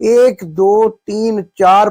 1 2 3 4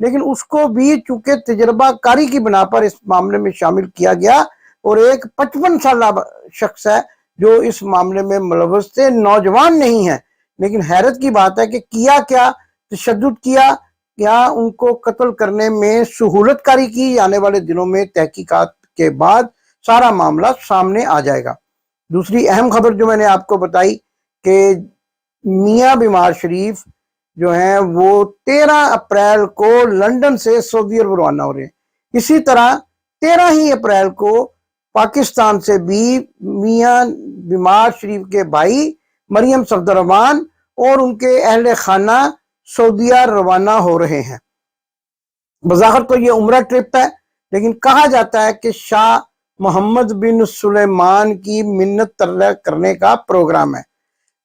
لیکن اس کو بھی چونکہ تجربہ کاری کی بنا پر اس معاملے میں شامل کیا گیا، اور ایک 55 سالہ شخص ہے جو اس معاملے میں ملوث تھے، نوجوان نہیں ہے، لیکن حیرت کی بات ہے کہ کیا تشدد کیا ان کو قتل کرنے میں سہولت کاری کی۔ آنے والے دنوں میں تحقیقات کے بعد سارا معاملہ سامنے آ جائے گا۔ دوسری اہم خبر جو میں نے آپ کو بتائی کہ میاں بیمار شریف جو ہیں وہ 13 اپریل کو لندن سے سعودی عرب روانہ ہو رہے ہیں۔ اسی طرح 13 ہی اپریل کو پاکستان سے بھی میاں بیمار شریف کے بھائی مریم صفدررحمان اور ان کے اہل خانہ سعودیہ روانہ ہو رہے ہیں۔ بظاہر تو یہ عمرہ ٹرپ ہے، لیکن کہا جاتا ہے کہ شاہ محمد بن سلیمان کی منت طلب کرنے کا پروگرام ہے۔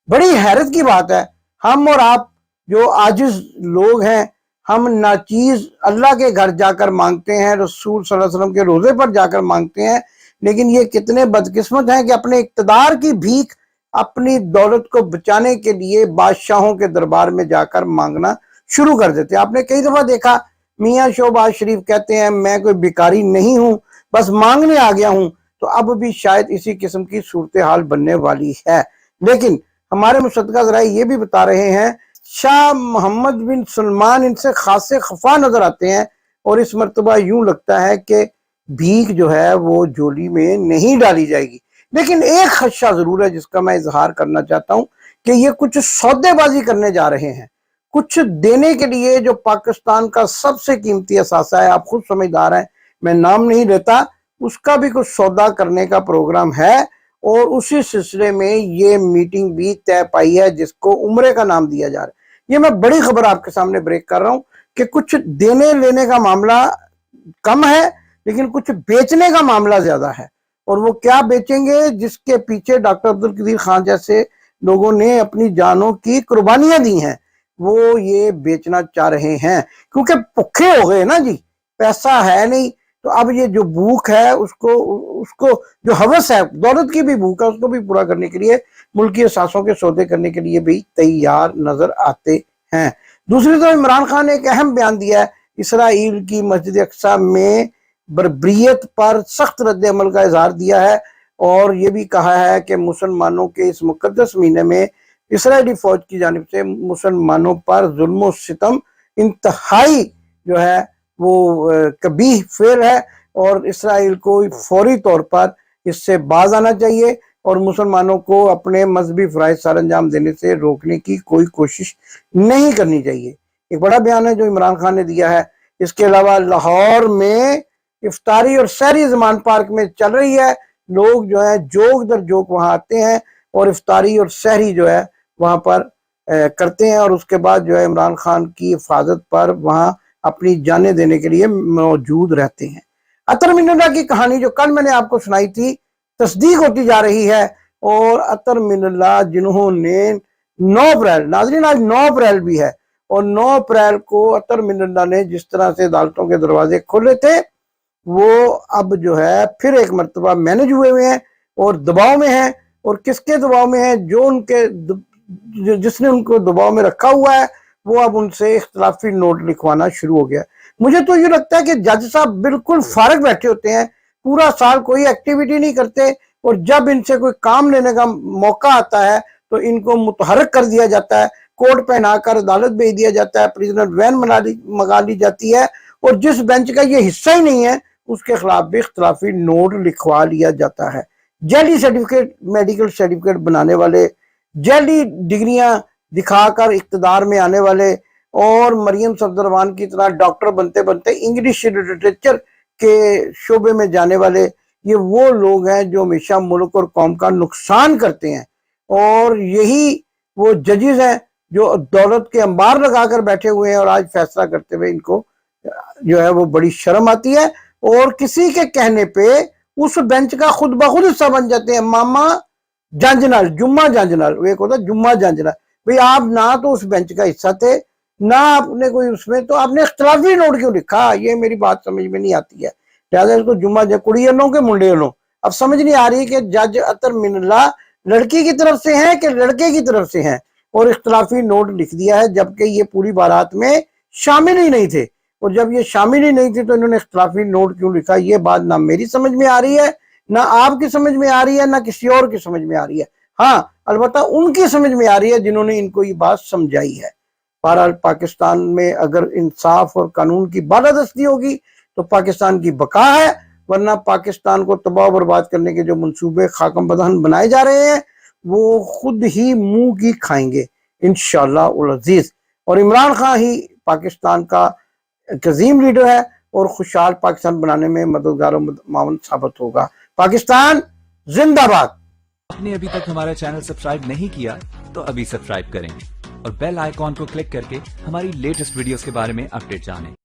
بڑی حیرت کی بات ہے، ہم اور آپ جو عاجز لوگ ہیں، ہم ناچیز اللہ کے گھر جا کر مانگتے ہیں، رسول صلی اللہ علیہ وسلم کے روزے پر جا کر مانگتے ہیں، لیکن یہ کتنے بدقسمت ہیں کہ اپنے اقتدار کی بھیک، اپنی دولت کو بچانے کے لیے بادشاہوں کے دربار میں جا کر مانگنا شروع کر دیتے ہیں۔ آپ نے کئی دفعہ دیکھا میاں شہباز شریف کہتے ہیں میں کوئی بیکاری نہیں ہوں، بس مانگنے آ گیا ہوں، تو اب بھی شاید اسی قسم کی صورتحال بننے والی ہے۔ لیکن ہمارے مصدقہ ذرائع یہ بھی بتا رہے ہیں شاہ محمد بن سلمان ان سے خاصے خفا نظر آتے ہیں، اور اس مرتبہ یوں لگتا ہے کہ بھیک جو ہے وہ جولی میں نہیں ڈالی جائے گی۔ لیکن ایک خدشہ ضرور ہے جس کا میں اظہار کرنا چاہتا ہوں کہ یہ کچھ سودے بازی کرنے جا رہے ہیں، کچھ دینے کے لیے جو پاکستان کا سب سے قیمتی اثاثہ ہے، آپ خود سمجھدار ہیں، میں نام نہیں لیتا، اس کا بھی کچھ سودا کرنے کا پروگرام ہے، اور اسی سلسلے میں یہ میٹنگ بھی طے پائی ہے جس کو عمرے کا نام دیا جا رہا ہے۔ یہ میں بڑی خبر آپ کے سامنے بریک کر رہا ہوں کہ کچھ دینے لینے کا معاملہ کم ہے، لیکن کچھ بیچنے کا معاملہ زیادہ ہے، اور وہ کیا بیچیں گے جس کے پیچھے ڈاکٹر عبدالقدیر خان جیسے لوگوں نے اپنی جانوں کی قربانیاں دی ہیں، وہ یہ بیچنا چاہ رہے ہیں، کیونکہ بھوکے ہو گئے نا جی، پیسہ ہے نہیں، تو اب یہ جو بھوک ہے اس کو جو ہوس ہے، دولت کی بھی بھوک ہے، اس کو بھی پورا کرنے کے لیے ملکی اثاثوں کے سودے کرنے کے لیے بھی تیار نظر آتے ہیں۔ دوسری طرف عمران خان نے ایک اہم بیان دیا ہے، اسرائیل کی مسجد اقصی میں بربریت پر سخت رد عمل کا اظہار دیا ہے، اور یہ بھی کہا ہے کہ مسلمانوں کے اس مقدس مہینے میں اسرائیلی فوج کی جانب سے مسلمانوں پر ظلم و ستم انتہائی جو ہے وہ قبیح فعل ہے، اور اسرائیل کو فوری طور پر اس سے باز آنا چاہیے، اور مسلمانوں کو اپنے مذہبی فرائض سر انجام دینے سے روکنے کی کوئی کوشش نہیں کرنی چاہیے۔ ایک بڑا بیان ہے جو عمران خان نے دیا ہے۔ اس کے علاوہ لاہور میں افطاری اور سحری زمان پارک میں چل رہی ہے، لوگ جو ہے جوک در جوک وہاں آتے ہیں اور افطاری اور سحری جو ہے وہاں پر کرتے ہیں، اور اس کے بعد جو ہے عمران خان کی حفاظت پر وہاں اپنی جانیں دینے کے لیے موجود رہتے ہیں۔ عطر من اللہ کی کہانی جو کل میں نے آپ کو سنائی تھی تصدیق ہوتی جا رہی ہے، اور عطر من اللہ جنہوں نے 9 اپریل، ناظرین آج 9 اپریل بھی ہے، اور 9 اپریل کو عطر من اللہ نے جس طرح سے عدالتوں کے دروازے کھولے تھے، وہ اب جو ہے پھر ایک مرتبہ مینج ہوئے ہیں اور دباؤ میں ہیں، اور کس کے دباؤ میں ہیں؟ جس نے ان کو دباؤ میں رکھا ہوا ہے وہ اب ان سے اختلافی نوٹ لکھوانا شروع ہو گیا۔ مجھے تو یہ لگتا ہے کہ جج صاحب بالکل فارغ بیٹھے ہوتے ہیں، پورا سال کوئی ایکٹیویٹی نہیں کرتے، اور جب ان سے کوئی کام لینے کا موقع آتا ہے تو ان کو متحرک کر دیا جاتا ہے، کوٹ پہنا کر عدالت بھیج دیا جاتا ہے، پریزنر وین منگا لی جاتی ہے، اور جس بینچ کا یہ حصہ ہی نہیں ہے اس کے خلاف بھی اختلافی نوٹ لکھوا لیا جاتا ہے۔ جعلی سرٹیفکیٹ، میڈیکل سرٹیفکیٹ بنانے والے، جعلی ڈگریاں دکھا کر اقتدار میں آنے والے، اور مریم صفدررحمان کی طرح ڈاکٹر بنتے بنتے انگلش لٹریچر کے شعبے میں جانے والے، یہ وہ لوگ ہیں جو ہمیشہ ملک اور قوم کا نقصان کرتے ہیں، اور یہی وہ ججز ہیں جو دولت کے انبار لگا کر بیٹھے ہوئے ہیں، اور آج فیصلہ کرتے ہوئے ان کو جو ہے وہ بڑی شرم آتی ہے، اور کسی کے کہنے پہ اس بینچ کا خود بخود حصہ بن جاتے ہیں۔ ماما جنجنل، جمعہ جنجنل، وہ ایک ہوتا ہے جمعہ جنجنل، بھئی آپ نہ تو اس بینچ کا حصہ تھے، نہ آپ نے کوئی اس میں، تو آپ نے اختلافی نوٹ کیوں لکھا؟ یہ میری بات سمجھ میں نہیں آتی ہے، لہٰذا اس کو جمعہ کڑی لوں کے منڈے لوں۔ اب سمجھ نہیں آ رہی کہ جج عطر من اللہ لڑکی کی طرف سے ہیں کہ لڑکے کی طرف سے ہیں، اور اختلافی نوٹ لکھ دیا ہے، جبکہ یہ پوری بارات میں شامل ہی نہیں تھے۔ اور جب یہ شامل ہی نہیں تھی تو انہوں نے اختلافی نوٹ کیوں لکھا؟ یہ بات نہ میری سمجھ میں آ رہی ہے، نہ آپ کی سمجھ میں آ رہی ہے، نہ کسی اور کی سمجھ میں آ رہی ہے۔ ہاں البتہ ان کی سمجھ میں آ رہی ہے جنہوں نے ان کو یہ بات سمجھائی ہے۔ بہرحال پاکستان میں اگر انصاف اور قانون کی بالادستی ہوگی تو پاکستان کی بقا ہے، ورنہ پاکستان کو تباہ و برباد کرنے کے جو منصوبے خاکم بدہن بنائے جا رہے ہیں وہ خود ہی منہ کی کھائیں گے انشاءاللہ العزیز۔ اور عمران خان ہی پاکستان کا ایک عظیم لیڈر ہے اور خوشحال پاکستان بنانے میں مددگار و معاون ثابت ہوگا۔ پاکستان زندہ باد۔ آپ نے ابھی تک ہمارا چینل سبسکرائب نہیں کیا تو ابھی سبسکرائب کریں اور بیل آئیکن کو کلک کر کے ہماری لیٹسٹ ویڈیوز کے بارے میں اپڈیٹ جانیں۔